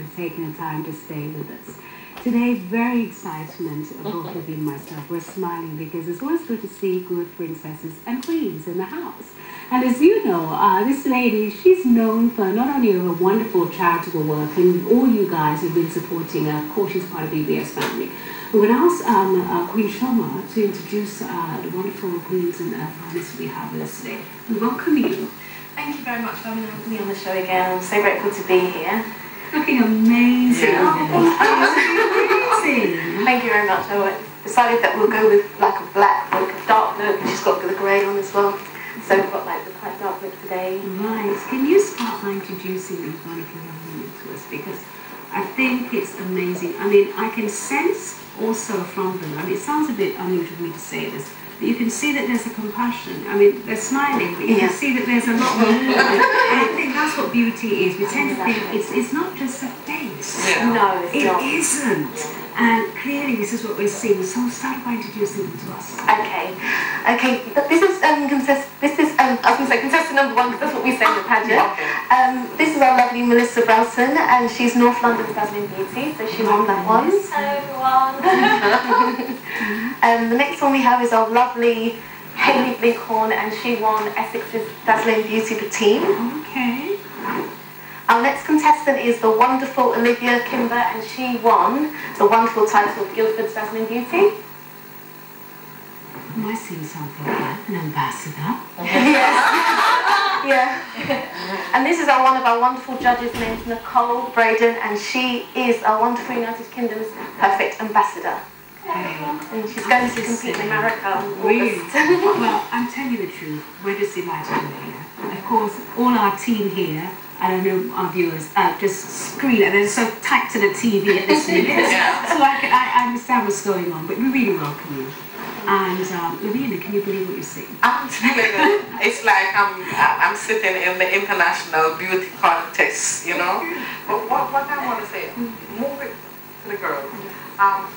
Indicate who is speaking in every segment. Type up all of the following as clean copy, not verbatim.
Speaker 1: for taking the time to stay with us. Today, very excitement, both of you and myself. We're smiling because it's always good to see good princesses and queens in the house. And as you know, this lady, she's known for not only her wonderful charitable work, and all you guys have been supporting her. Of course, she's part of BBS family. We're going to ask Queen Chioma to introduce the wonderful queens and finalists we have with us today. We welcome you.
Speaker 2: Thank you very much for having me on the show again. I'm so grateful to be here.
Speaker 1: Looking amazing.
Speaker 2: Yeah.
Speaker 1: Amazing.
Speaker 2: Thank you very much. I decided that we'll go with like a black look, a dark look. She's got the grey on as well. So we've got like the quite dark look today.
Speaker 1: Right. Can you start by introducing these wonderful young women to us? Because I think it's amazing. I mean, I can sense also from them, I mean, it sounds a bit unusual for me to say this, but you can see that there's a compassion. I mean, they're smiling, but you can see that there's a lot more. And I think that's what beauty is. We tend to think it's not just a face.
Speaker 2: Yeah. No, it's not.
Speaker 1: It isn't. And clearly this is what we're seeing. So start by introducing them to us.
Speaker 2: Okay. This is I was going to say contestant number 1 because that's what we say in the pageant. Okay. This is our lovely Melissa Brelson, and she's North London's Dazzling Beauty, so she won that one.
Speaker 3: Hello everyone.
Speaker 2: The next one we have is our lovely Hayley Blinkhorn, and she won Essex's Dazzling Beauty Team.
Speaker 1: Okay.
Speaker 2: Our next contestant is the wonderful Olivia Kimber, and she won the wonderful title of Guildford's Dazzling Beauty.
Speaker 1: Am I seeing something here? An ambassador?
Speaker 2: Yes. Yeah. And this is one of our wonderful judges named Nicole Braden, and she is our wonderful United Kingdom's perfect ambassador. And she's going to compete in America in August.
Speaker 1: Well, I'm telling you the truth, we're just delighted you're here. Of course, all our team here, I don't know our viewers, just scream and they're so tight to the TV at this minute. So I understand what's going on, but we really welcome you. And Lavina, can you believe what you're seeing?
Speaker 4: I'm telling you, it's like I'm sitting in the international beauty contest, you know. But what I want to say, moving to the girls,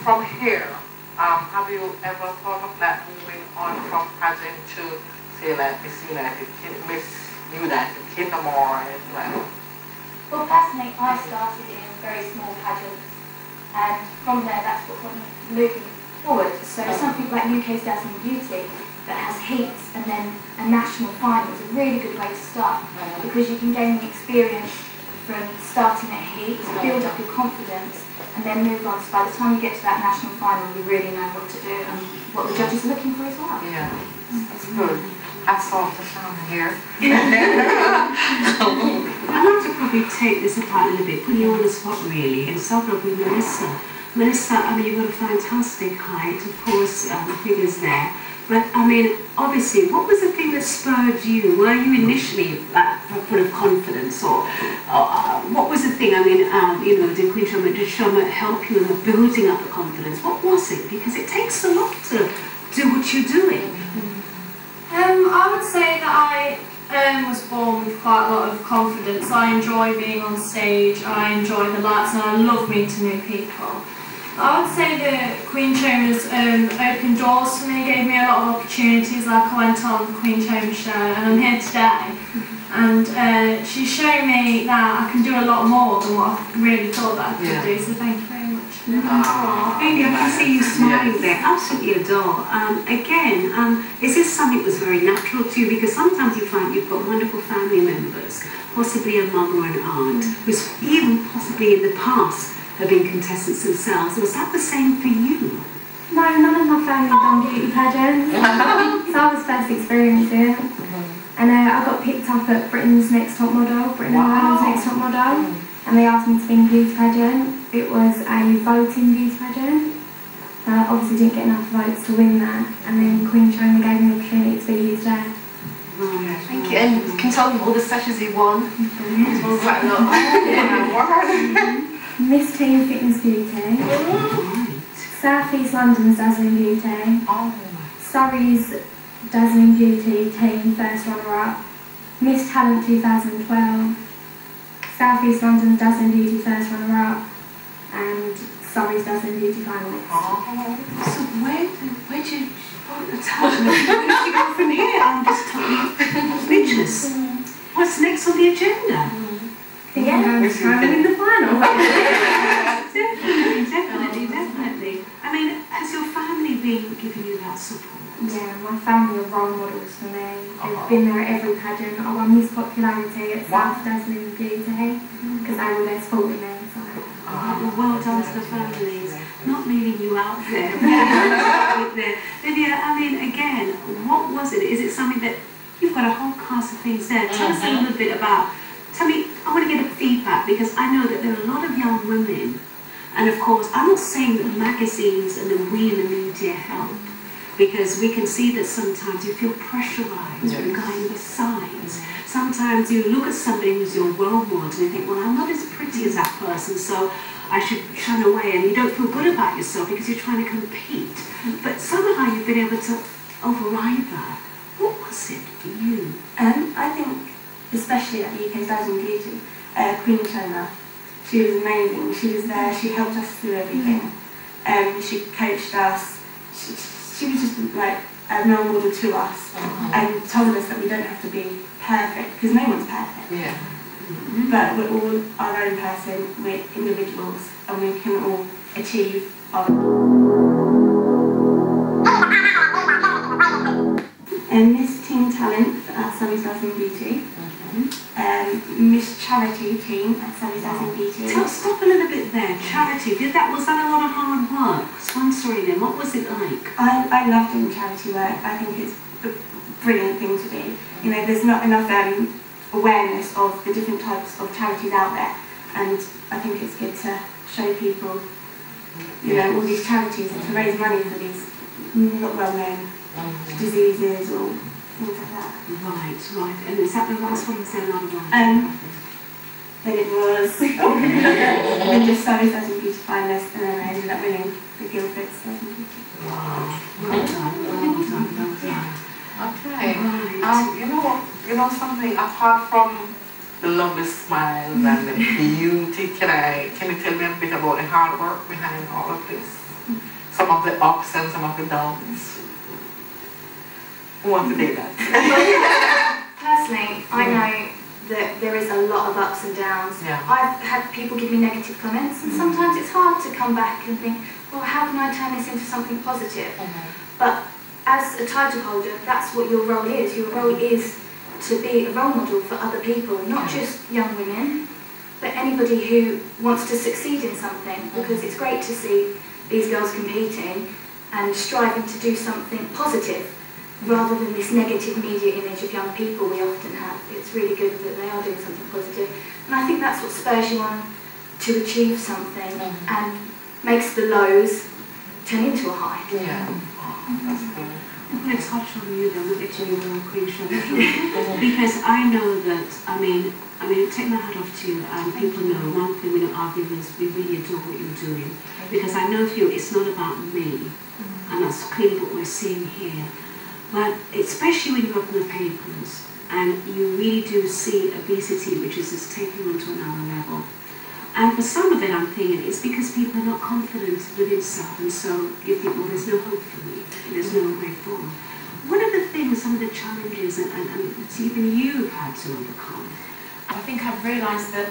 Speaker 4: from here, have you ever thought of that moving on from pageant to say like Miss United Kingdom or anything like that?
Speaker 3: Well, personally, I started in very small pageants, and from there, that's what got me moving forward. So something like UK's Dazzling Beauty that has heats and then a national final is a really good way to start, because you can gain the experience from starting at heat, build up your confidence, and then move on. So by the time you get to that national final, you really know what to do and what the judges are looking for as well.
Speaker 4: Yeah, that's good. I saw the sound here.
Speaker 1: I'd like to probably take this apart a little bit, put you on the spot really, and start off with Melissa. Melissa, I mean, you've got a fantastic height, of course, the figures there. But, I mean, obviously, what was the thing that spurred you? Were you initially full of confidence? Or what was the thing? I mean, you know, did Queen Chioma help you in building up the confidence? What was it? Because it takes a lot to do what you're doing.
Speaker 5: I would say that I was born with quite a lot of confidence. I enjoy being on stage, I enjoy the lights, and I love meeting new people. I would say that Queen Chioma's opened doors for me, gave me a lot of opportunities, like I went on the Queen Chioma show, and I'm here today. And she's shown me that I can do a lot more than what I really thought that I could do, so thank you very much.
Speaker 1: Baby, I can see you smiling there. Absolutely adore. Again, is this something that was very natural to you? Because sometimes you find you've got wonderful family members, possibly a mum or an aunt, who's even possibly in the past have been contestants themselves. Was that the same for you?
Speaker 6: No, none of my family have done beauty pageants. So I was first experiencing it. And I got picked up at Britain's Next Top Model, Britain and Ireland's Next Top Model. And they asked me to be in a beauty pageant. It was a voting beauty pageant. I obviously didn't get enough votes to win that. And then Queen Chioma gave me the opportunity to be here today.
Speaker 2: Thank you. And you can tell them all the sessions you won. It's won quite a lot.
Speaker 6: Miss Teen Fitness Beauty. South East London's Dazzling Beauty. Surrey's Dazzling Beauty Team First Runner-Up. Miss Talent 2012. South East London Dazzling Beauty First Runner-Up. And Surrey's Dazzling Beauty Finalist.
Speaker 1: So where did you go from here? I'm just totally speechless. What's next on the agenda?
Speaker 6: Yeah, I'm in the final. role models for me. They've been there at every pageant. I won Miss Popularity at South Dazzling Beauty because they were there supporting me. So.
Speaker 1: Well done to the families, not leaving you out there. Lydia, I mean, again, what was it? Is it something that you've got a whole cast of things there? Tell us a little bit about. Tell me, I want to get a feedback because I know that there are a lot of young women, and of course, I'm not saying that the magazines and the we in the media help, because we can see that sometimes you feel pressurized regarding the signs. Sometimes you look at somebody who's your role model and you think, well, I'm not as pretty as that person, so I should shun away, and you don't feel good about yourself because you're trying to compete. But somehow you've been able to override that. What was it for you?
Speaker 6: I think, especially at the UK's Dazzling Beauty, Queen Chioma, she was amazing. She was there, she helped us through everything. She coached us. She was just like a role model to us and told us that we don't have to be perfect, because no one's perfect.
Speaker 4: Yeah.
Speaker 6: But we're all our own person, we're individuals, and we can all achieve our Miss Teen Talent at Surrey's Dazzling Beauty, Miss Charity Team at Surrey's Dazzling Beauty.
Speaker 1: Stop a little bit there. Charity, was that a lot of hard work? Sponsoring them, what was it like?
Speaker 6: I love doing charity work. I think it's a brilliant thing to do. You know, there's not enough awareness of the different types of charities out there, and I think it's good to show people, you know, all these charities to raise money for these not well-known diseases or things like that.
Speaker 1: Right. And is that the last one? Was there another one?
Speaker 6: Then it was then just Surrey's Dazzling Beauty finalist, and then I ended up winning the Guildford's Dazzling Beauty.
Speaker 1: Wow. Well done.
Speaker 4: Okay.
Speaker 1: Right.
Speaker 4: You know something, apart from the lovely smiles and the beauty, can you tell me a bit about the hard work behind all of this? Some of the ups and some of the downs. Who wants to do that?
Speaker 3: Personally, I know that there is a lot of ups and downs.
Speaker 4: Yeah.
Speaker 3: I've had people give me negative comments, and sometimes it's hard to come back and think, well, how can I turn this into something positive? But as a title holder, that's what your role is. Your role is to be a role model for other people, not just young women, but anybody who wants to succeed in something, because it's great to see these girls competing and striving to do something positive, rather than this negative media image of young people we often have. It's really good that they are doing something positive. And I think that's what spurs you on to achieve something and makes the lows turn into a high.
Speaker 4: Yeah. That's good.
Speaker 1: I'm going to touch on you then, we'll get to you, Queen Chioma, because I know that, I mean, take my hat off to you, and people know, one thing we don't argue is we really adore what you're doing, because I know for you it's not about me, and that's clearly what we're seeing here, but especially when you open the papers, and you really do see obesity, which is just taking on to another level. And for some of it, I'm thinking it's because people are not confident within self, and so you think, well, there's no hope for me, there's no way forward. What are the things, some of the challenges, and even you've had to overcome?
Speaker 5: I think I've realised that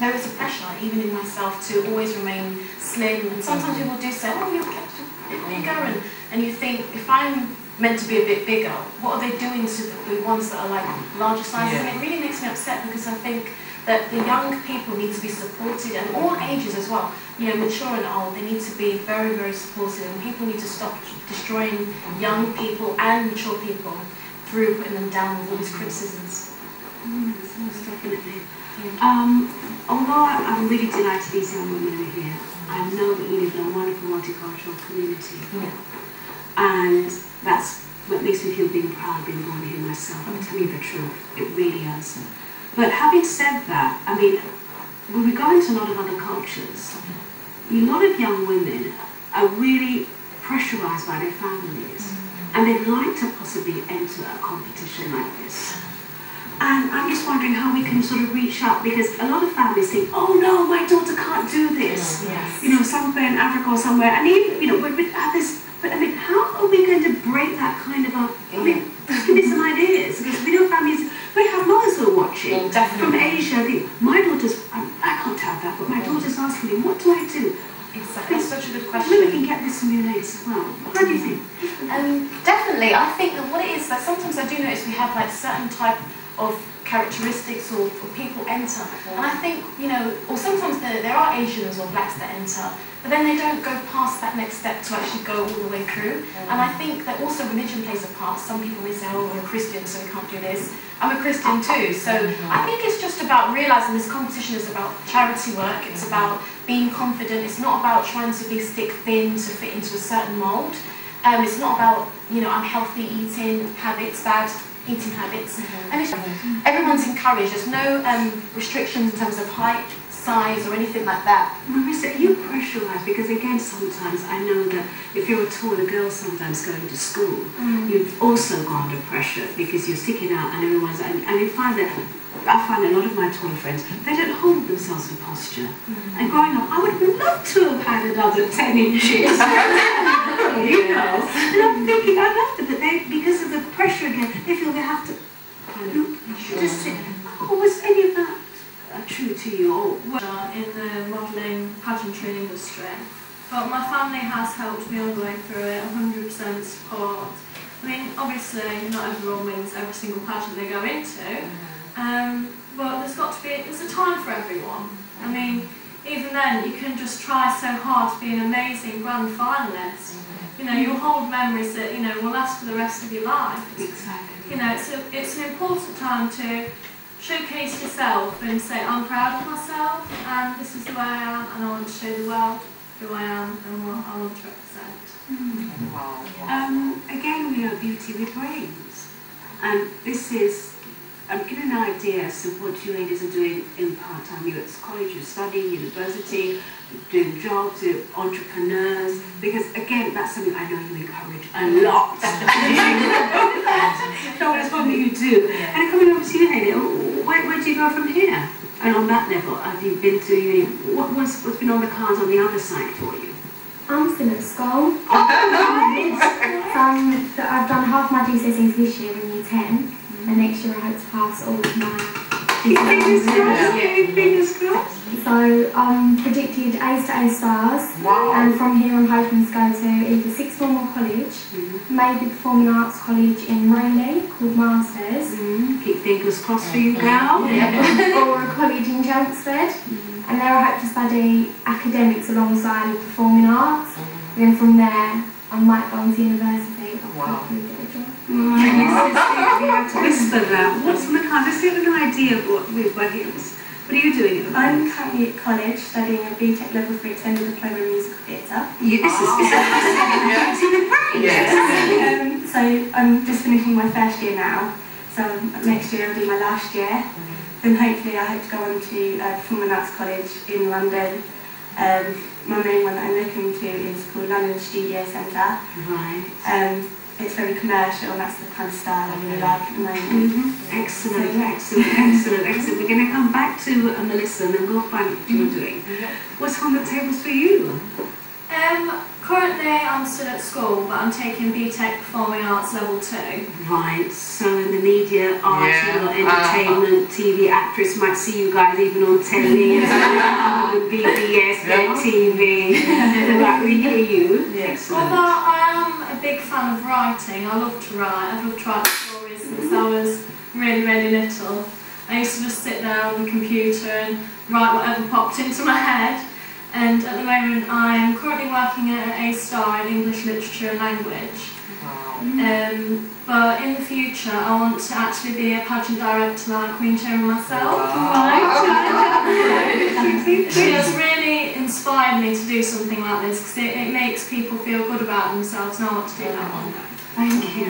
Speaker 5: there is a pressure, even in myself, to always remain slim. And sometimes people do say, oh, you're kept a bit bigger, and you think, if I'm meant to be a bit bigger, what are they doing to the ones that are like larger sizes?
Speaker 4: Yeah.
Speaker 5: And it really makes me upset, because I think that the young people need to be supported, and all ages as well, you know, mature and old, they need to be very, very supported, and people need to stop destroying young people and mature people through putting them down with all these criticisms.
Speaker 1: Most definitely. Yeah. Although I'm really delighted these young women are here, I know that you live in a wonderful multicultural community.
Speaker 5: Yeah.
Speaker 1: And that's what makes me feel being proud being born here myself. I'm telling you the truth, it really is. But having said that, I mean, when we go into a lot of other cultures, a lot of young women are really pressurized by their families, and they'd like to possibly enter a competition like this. And I'm just wondering how we can sort of reach out, because a lot of families think, oh no, my daughter can't do this.
Speaker 5: Yes.
Speaker 1: You know, somewhere in Africa or somewhere, and even, you know, we have this, but I mean, how are we going to break that kind of a, I mean, just give me some ideas, because we know families, we have mothers who are watching from Asia. My daughter's, I can't have that, but my daughter's asking me, what do I do?
Speaker 2: Exactly. That's such a good question.
Speaker 1: Maybe we can get this from you ladies as well. What do you think?
Speaker 2: Definitely. I think that what it is, that sometimes I do notice we have like certain type of characteristics or people enter, and I think, you know, or sometimes there are Asians or blacks that enter, but then they don't go past that next step to actually go all the way through. And I think that also religion plays a part. Some people may say, oh, we're a Christian, so we can't do this. I'm a Christian too, so I think it's just about realising this competition is about charity work, it's about being confident, it's not about trying to be stick thin to fit into a certain mould. It's not about, you know, unhealthy eating habits, bad eating habits, and it's, everyone's encouraged. There's no restrictions in terms of height, size, or anything like that.
Speaker 1: Marissa, are you pressurised? Because again, sometimes I know that if you're a taller girl, sometimes going to school, you've also got under pressure because you're sticking out, and everyone's. And you find that I find a lot of my taller friends, they don't hold themselves for posture. And growing up, I would love to have had another 10 inches. You know, and I'm thinking I'd love to, but they, because of the pressure again, they feel they have to just sit. Oh, was any of that true to you? Or
Speaker 5: in the modelling pageantry industry, but my family has helped me all the way through it, 100% support. I mean, obviously not everyone wins every single pageant they go into, but there's a time for everyone. I mean, even then you can just try so hard to be an amazing grand finalist. You know, you'll hold memories that, you know, will last for the rest of your life.
Speaker 1: exactly.
Speaker 5: You know, it's an important time to showcase yourself and say, I'm proud of myself and this is the way I am, and I want to show the world who I am and what I want to represent.
Speaker 1: Again, we are Beauty with Brains, and this is, I'm giving an idea as to what you ladies are doing in part-time. You're at college, you're studying, university, doing jobs, you're entrepreneurs, because again, that's something I know you encourage a lot. So that's something you do. And coming over to you, Haley, where do you go from here? And on that level, have you been to, what's been on the cards on the other side for you?
Speaker 6: I'm still at school. So I've done half my GCSEs this year in year 10, and next year I hope to pass all of my
Speaker 1: Fingers crossed.
Speaker 6: So I'm predicted A's to A stars, and from here I'm hoping to go to either sixth form or college, maybe Performing Arts College in Rayleigh called Masters,
Speaker 1: Keep fingers crossed for you, gal.
Speaker 6: or a college in Chelmsford, and there I hope to study academics alongside performing arts, and then from there I might go on to university. Hopefully get a job.
Speaker 1: We have to whisper that. What's on the cards? Let's get an idea of what we've got here. What are you doing at the moment?
Speaker 7: I'm currently at college studying a BTEC Level 3 Extended Diploma in Musical Theatre. So I'm just finishing my first year now. So next year I'll do my last year. Then hopefully I hope to go on to Performing Arts College in London. My main one that I'm looking to is called London Studio Centre.
Speaker 1: Right.
Speaker 7: It's very commercial, and that's the kind of style I really like at the moment.
Speaker 1: Excellent. We're going to come back to Melissa and then we'll find out what you're doing. What's on the tables for you?
Speaker 5: Currently I'm still at school, but I'm taking BTEC Performing Arts Level 2.
Speaker 1: Right, so in the media, art, entertainment, TV actress, might see you guys even on telly, BBS, TV. Right, we hear you. Excellent.
Speaker 5: Although I am a big fan of writing, I love to write. I've loved to write stories since I was really, really little. I used to just sit there on the computer and write whatever popped into my head. And at the moment I'm currently working at an A-star in English Literature and Language. But in the future I want to actually be a pageant director like Queen Chioma myself. She has really inspired me to do something like this because it makes people feel good about themselves, and I want to do that one day.
Speaker 1: Thank you.